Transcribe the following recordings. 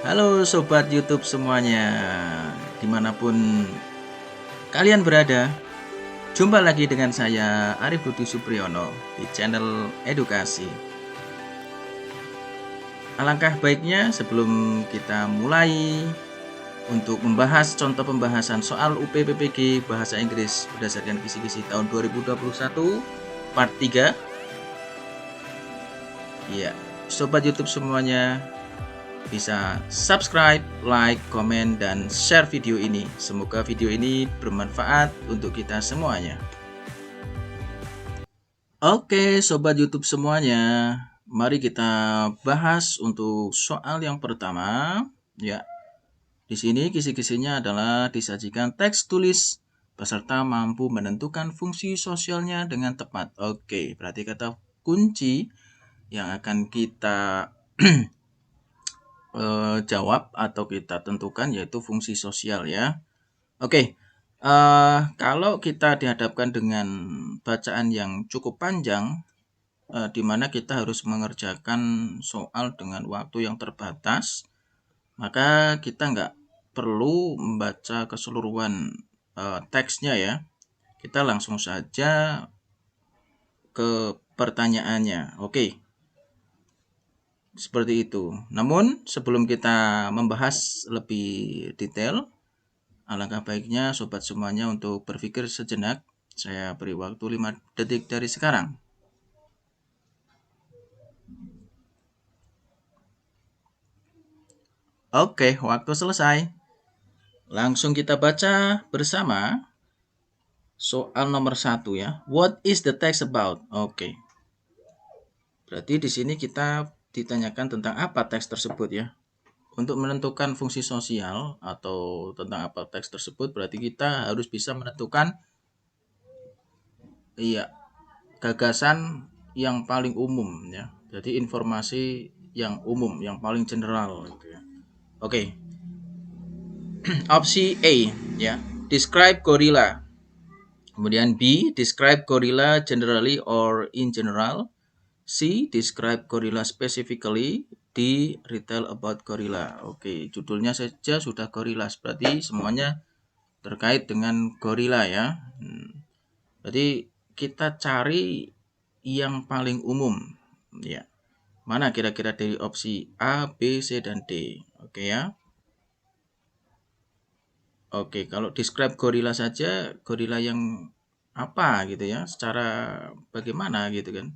Halo Sobat YouTube semuanya, dimanapun kalian berada, jumpa lagi dengan saya Arif Budi Supriyono di channel Edukasi. Alangkah baiknya sebelum kita mulai untuk membahas contoh pembahasan soal UPPPG Bahasa Inggris berdasarkan kisi-kisi tahun 2021 part 3. Ya, Sobat YouTube semuanya, bisa subscribe, like, komen, dan share video ini. Semoga video ini bermanfaat untuk kita semuanya. Oke, Sobat YouTube semuanya, mari kita bahas untuk soal yang pertama. Ya, di sini kisi-kisinya adalah disajikan teks tulis peserta mampu menentukan fungsi sosialnya dengan tepat. Oke, berarti kata kunci yang akan kita jawab atau kita tentukan yaitu fungsi sosial ya. Oke, kalau kita dihadapkan dengan bacaan yang cukup panjang, di mana kita harus mengerjakan soal dengan waktu yang terbatas, maka kita nggak perlu membaca keseluruhan teksnya ya. Kita langsung saja ke pertanyaannya. Oke. Seperti itu. Namun sebelum kita membahas lebih detail, alangkah baiknya sobat semuanya untuk berpikir sejenak. Saya beri waktu 5 detik dari sekarang. Oke, waktu selesai. Langsung kita baca bersama soal nomor 1 ya. What is the text about? Oke. Berarti di sini kita ditanyakan tentang apa teks tersebut ya. Untuk menentukan fungsi sosial atau tentang apa teks tersebut, berarti kita harus bisa menentukan gagasan yang paling umum ya. Jadi informasi yang umum, yang paling general gitu ya. Oke. Opsi A ya, describe gorilla. Kemudian B, describe gorilla generally or in general. C, describe gorilla specifically. D, retell about gorilla. Oke, judulnya saja sudah gorilla, berarti semuanya terkait dengan gorilla ya. Jadi kita cari yang paling umum ya. Mana kira-kira dari opsi A, B, C, dan D. Oke ya. Oke, kalau describe gorilla saja, gorilla yang apa gitu ya, secara bagaimana gitu kan.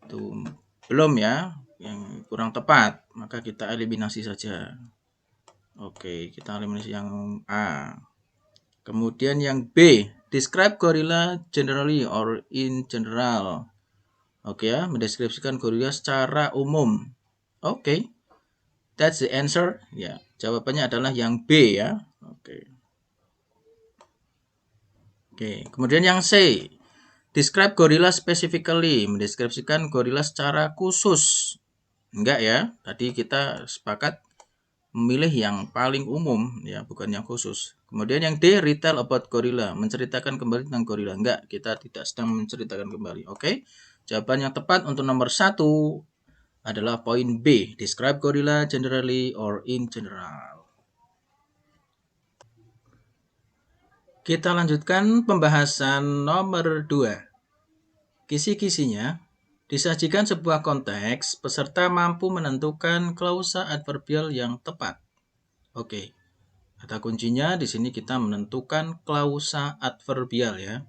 Itu belum ya, yang kurang tepat, maka kita eliminasi saja. Oke, kita eliminasi yang A. Kemudian yang B, describe gorilla generally or in general. Oke ya, mendeskripsikan gorilla secara umum. Oke, that's the answer. Ya, jawabannya adalah yang B ya. Oke. Oke, kemudian yang C, describe gorilla specifically, mendeskripsikan gorilla secara khusus. Enggak ya, tadi kita sepakat memilih yang paling umum ya, bukan yang khusus. Kemudian yang D, retell about gorilla, menceritakan kembali tentang gorilla. Enggak, kita tidak sedang menceritakan kembali. Oke, jawaban yang tepat untuk nomor 1 adalah poin B, describe gorilla generally or in general. Kita lanjutkan pembahasan nomor 2. Kisi-kisinya, disajikan sebuah konteks, peserta mampu menentukan klausa adverbial yang tepat. Oke, kata kuncinya di sini kita menentukan klausa adverbial ya.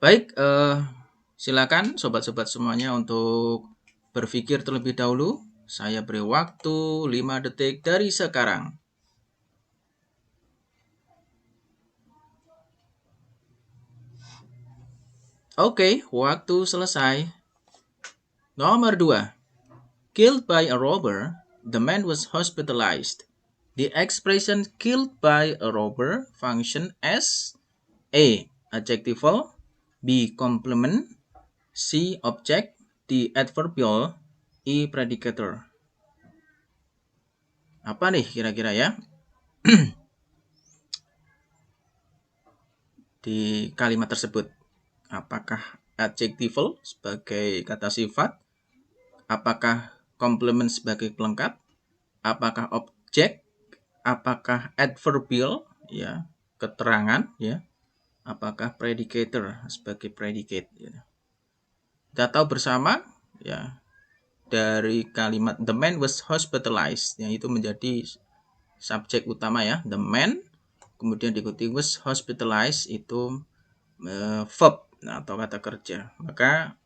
Baik, silakan sobat-sobat semuanya untuk berpikir terlebih dahulu. Saya beri waktu 5 detik dari sekarang. Oke, waktu selesai. Nomor 2. Killed by a robber, the man was hospitalized. The expression killed by a robber function as A. Adjectival, B. Complement, C. Object, D. Adverbial, E. Predicator. Apa nih kira-kira ya? Di kalimat tersebut. Apakah adjectival sebagai kata sifat? Apakah komplement sebagai pelengkap, apakah objek, apakah adverbial, ya, keterangan, ya, apakah predicator sebagai predicate. Ya. Kita tahu bersama, ya, dari kalimat the man was hospitalized, yang itu menjadi subjek utama, ya, the man, kemudian diikuti was hospitalized, itu verb atau kata kerja. Maka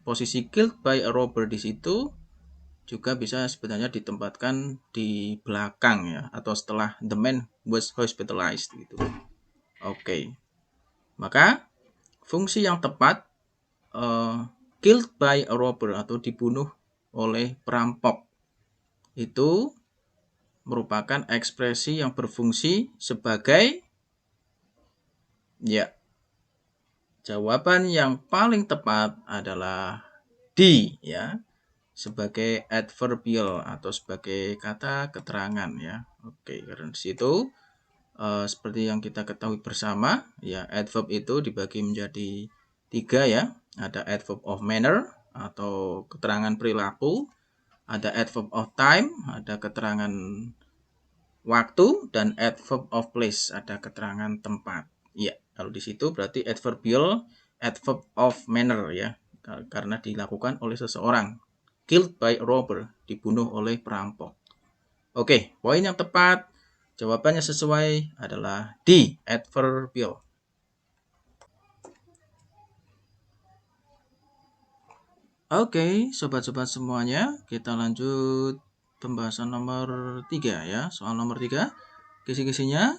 posisi killed by a robber di situ juga bisa sebenarnya ditempatkan di belakang, ya, atau setelah the man was hospitalized gitu. Oke. Maka fungsi yang tepat killed by a robber atau dibunuh oleh perampok itu merupakan ekspresi yang berfungsi sebagai, ya, jawaban yang paling tepat adalah D, ya, sebagai adverbial atau sebagai kata keterangan, ya. Oke, karena di situ seperti yang kita ketahui bersama, ya, adverb itu dibagi menjadi 3, ya. Ada adverb of manner atau keterangan perilaku, ada adverb of time, ada keterangan waktu, dan adverb of place, ada keterangan tempat. Ya, kalau di situ berarti adverbial, adverb of manner, ya, karena dilakukan oleh seseorang. Killed by a robber, dibunuh oleh perampok. Oke, poin yang tepat, jawabannya sesuai adalah D, adverbial. Oke, sobat-sobat semuanya, kita lanjut pembahasan nomor 3, ya. Soal nomor 3, kisi-kisinya,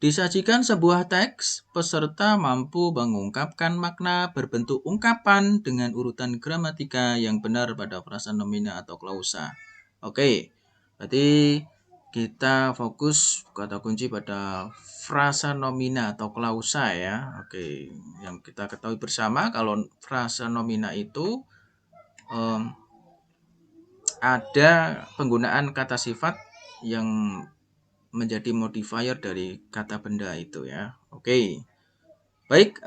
disajikan sebuah teks, peserta mampu mengungkapkan makna berbentuk ungkapan dengan urutan gramatika yang benar pada frasa nomina atau klausa. Oke, berarti kita fokus kata kunci pada frasa nomina atau klausa, ya. Oke, yang kita ketahui bersama kalau frasa nomina itu ada penggunaan kata sifat yang menjadi modifier dari kata benda itu, ya. Oke. Baik,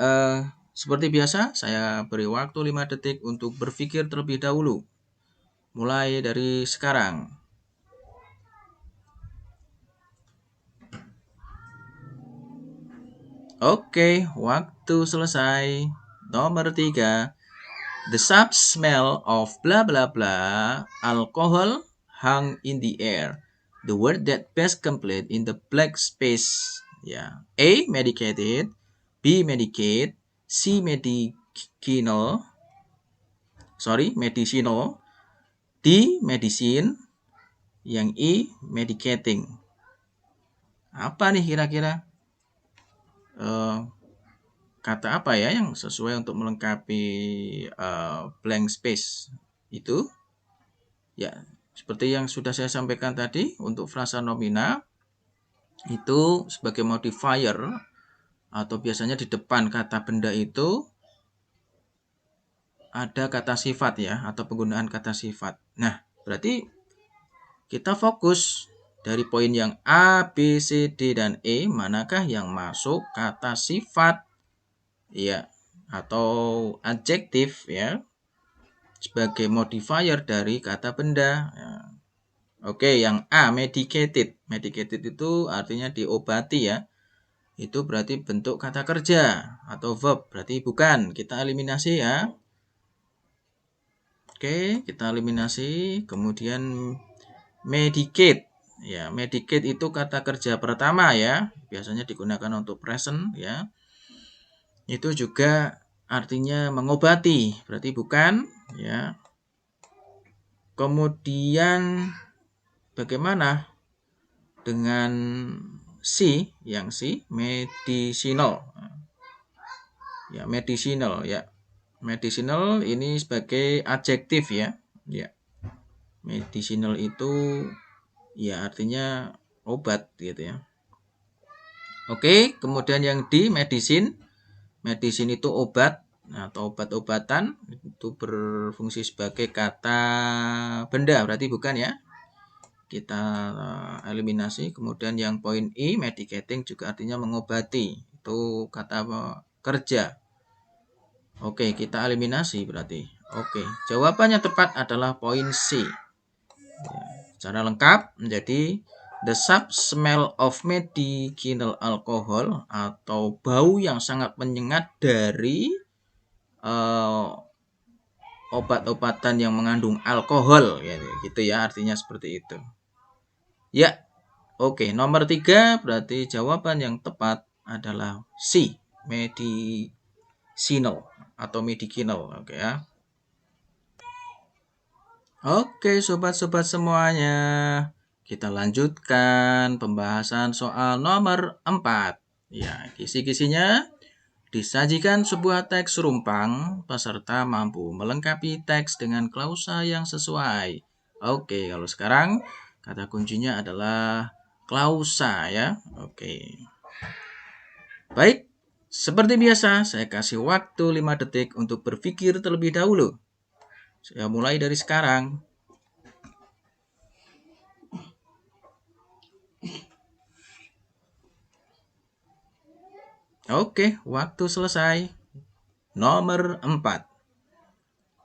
seperti biasa saya beri waktu 5 detik untuk berpikir terlebih dahulu. Mulai dari sekarang. Oke, waktu selesai. Nomor 3. The sharp smell of blah blah blah alcohol hung in the air. The word that best complete in the blank space. Ya. A. Medicated. B. Medicate. C. Medicinal. D. Medicine. Yang E. Medicating. Apa nih kira-kira? Kata apa ya yang sesuai untuk melengkapi blank space itu? Ya, seperti yang sudah saya sampaikan tadi, untuk frasa nomina itu sebagai modifier atau biasanya di depan kata benda itu ada kata sifat, ya, atau penggunaan kata sifat. Nah, berarti kita fokus dari poin yang A, B, C, D, dan E, manakah yang masuk kata sifat, ya, atau adjektif, ya, sebagai modifier dari kata benda. Ya. Oke, yang A, medicated. Medicated itu artinya diobati, ya. Itu berarti bentuk kata kerja atau verb. Berarti bukan. Kita eliminasi, ya. Oke, kita eliminasi. Kemudian medicate. Ya, medicate itu kata kerja pertama, ya. Biasanya digunakan untuk present, ya. Itu juga artinya mengobati. Berarti bukan, ya. Kemudian bagaimana dengan C, yang C, medicinal. Ya, medicinal, ya. Medicinal ini sebagai adjektif, ya. Ya. Medicinal itu ya artinya obat gitu, ya. Oke, kemudian yang D, medicine. Medicine itu obat atau obat-obatan, itu berfungsi sebagai kata benda, berarti bukan, ya. Kita eliminasi. Kemudian yang poin E, medicating, juga artinya mengobati. Itu kata kerja. Oke, kita eliminasi berarti. Oke, jawabannya tepat adalah poin C. Ya, secara lengkap menjadi the sharp smell of medicinal alcohol atau bau yang sangat menyengat dari obat-obatan yang mengandung alkohol, ya, gitu ya, artinya seperti itu. Ya, oke, nomor 3 berarti jawaban yang tepat adalah C, medicinal atau medicinal, oke ya. Oke, sobat-sobat semuanya. Kita lanjutkan pembahasan soal nomor 4. Ya, kisi-kisinya disajikan sebuah teks rumpang, peserta mampu melengkapi teks dengan klausa yang sesuai. Oke, kalau sekarang kata kuncinya adalah klausa ya. Oke. Baik, seperti biasa saya kasih waktu 5 detik untuk berpikir terlebih dahulu. Saya mulai dari sekarang. Oke, waktu selesai. Nomor 4.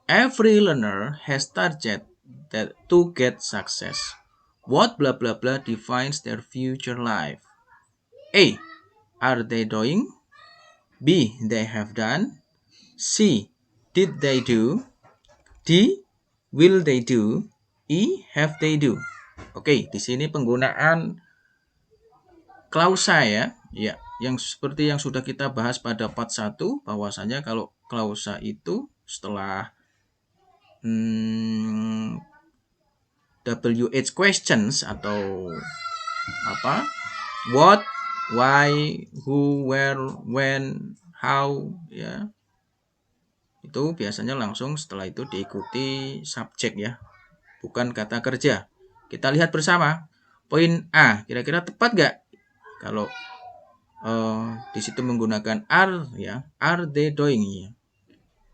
Every learner has target that to get success. What blah blah blah defines their future life? A. Are they doing? B. They have done. C. Did they do? D. Will they do? E. Have they do? Oke, di sini penggunaan klausa ya. Ya, yang seperti yang sudah kita bahas pada part 1 bahwasanya kalau klausa itu setelah WH questions atau apa? What, why, who, where, when, how ya. Itu biasanya langsung setelah itu diikuti subjek ya. Bukan kata kerja. Kita lihat bersama. Poin A, kira-kira tepat nggak? Kalau di situ menggunakan are ya, are they doing ya.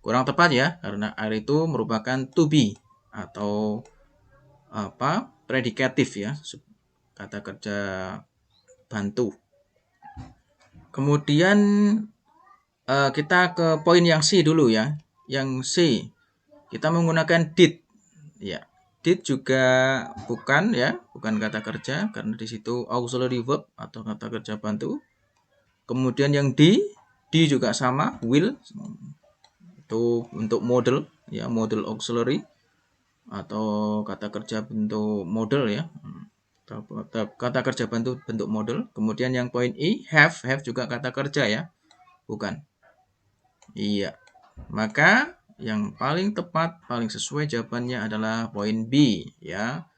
Kurang tepat ya, karena are itu merupakan to be atau predikatif ya, kata kerja bantu. Kemudian kita ke poin yang C dulu ya. Yang C kita menggunakan did ya. Did juga bukan ya, bukan kata kerja karena di situ auxiliary verb atau kata kerja bantu. Kemudian yang D juga sama, will itu untuk model ya, model auxiliary atau kata kerja bentuk model ya. Kata kerja bantu bentuk model. Kemudian yang poin E, have juga kata kerja ya. Bukan. Iya. Maka yang paling tepat, paling sesuai jawabannya adalah poin B ya.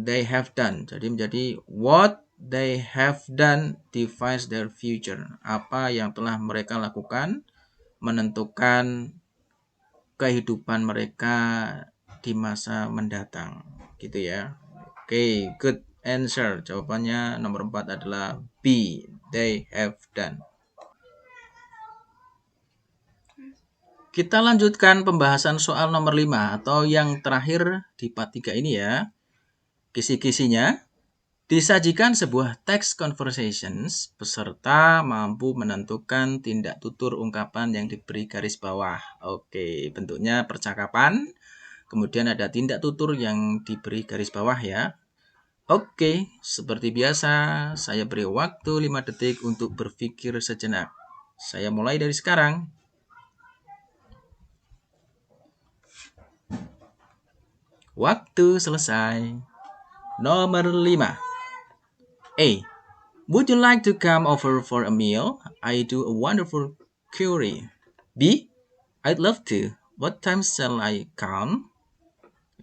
They have done. Jadi menjadi what they have done defines their future. Apa yang telah mereka lakukan menentukan kehidupan mereka di masa mendatang. Gitu ya. Oke, good answer. Jawabannya nomor 4 adalah B. They have done. Kita lanjutkan pembahasan soal nomor 5 atau yang terakhir di part 3 ini ya. Kisi-kisinya disajikan sebuah text conversations, peserta mampu menentukan tindak tutur ungkapan yang diberi garis bawah. Oke, bentuknya percakapan. Kemudian ada tindak tutur yang diberi garis bawah ya. Oke, seperti biasa saya beri waktu 5 detik untuk berpikir sejenak. Saya mulai dari sekarang. Waktu selesai. Nomor 5. A. Would you like to come over for a meal? I do a wonderful curry. B. I'd love to. What time shall I come?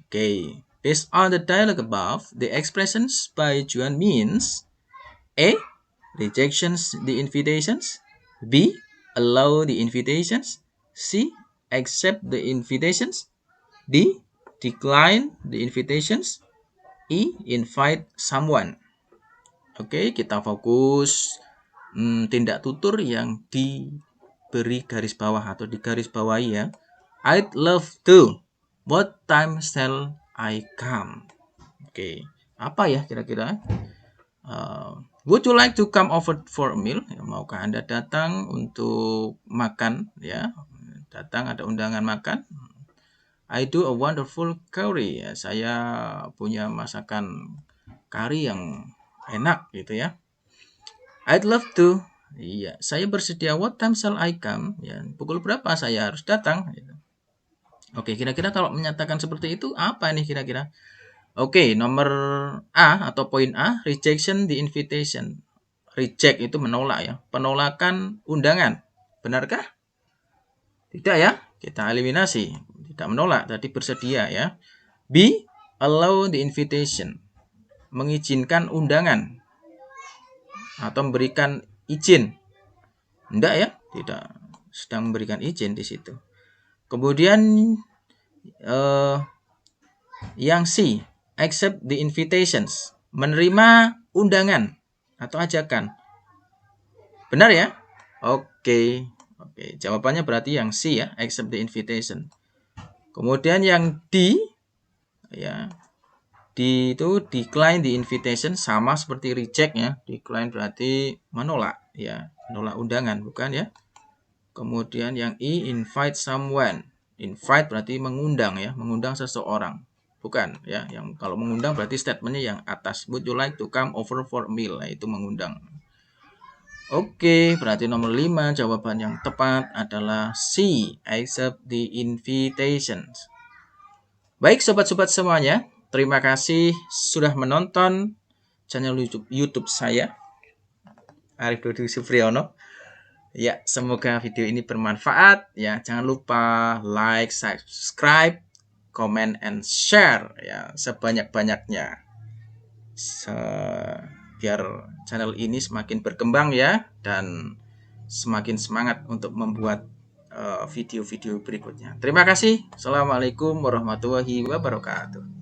Okay. Based on the dialogue above, the expressions by Juan means A. Rejections the invitations. B. Allow the invitations. C. Accept the invitations. D. Decline the invitations. E. Invite someone. Oke, kita fokus tindak tutur yang diberi garis bawah atau digaris bawahi ya. I'd love to. What time shall I come? Oke, apa ya kira-kira? Would you like to come over for a meal? Maukah Anda datang untuk makan ya? datang ada undangan makan. I do a wonderful curry. Ya, saya punya masakan kari yang enak gitu ya. I'd love to. Iya, saya bersedia. What time shall I come? Ya, pukul berapa saya harus datang? Gitu. Oke, kira-kira kalau menyatakan seperti itu apa nih kira-kira? Oke, nomor A atau poin A, rejection the invitation. Reject itu menolak ya, penolakan undangan. Benarkah? Tidak ya, kita eliminasi. Tidak menolak, tadi bersedia ya. B, allow the invitation. Mengizinkan undangan atau memberikan izin. Tidak ya, tidak sedang memberikan izin di situ. Kemudian yang C, accept the invitations. Menerima undangan atau ajakan. Benar ya? Oke. Oke, jawabannya berarti yang C ya, accept the invitation. Kemudian yang D ya. D itu decline the invitation, sama seperti reject ya. Decline berarti menolak ya, menolak undangan bukan ya. Kemudian yang E, invite someone. Invite berarti mengundang ya, mengundang seseorang. Bukan ya, yang kalau mengundang berarti statementnya yang atas. Would you like to come over for a meal? Nah, itu mengundang. Oke, berarti nomor 5 jawaban yang tepat adalah C, accept the invitations. Baik sobat-sobat semuanya, terima kasih sudah menonton channel YouTube saya, Arif Dodi Supriyono. Ya, semoga video ini bermanfaat ya. Jangan lupa like, subscribe, comment, and share ya sebanyak-banyaknya. Biar channel ini semakin berkembang ya dan semakin semangat untuk membuat video-video berikutnya. Terima kasih. Assalamualaikum warahmatullahi wabarakatuh.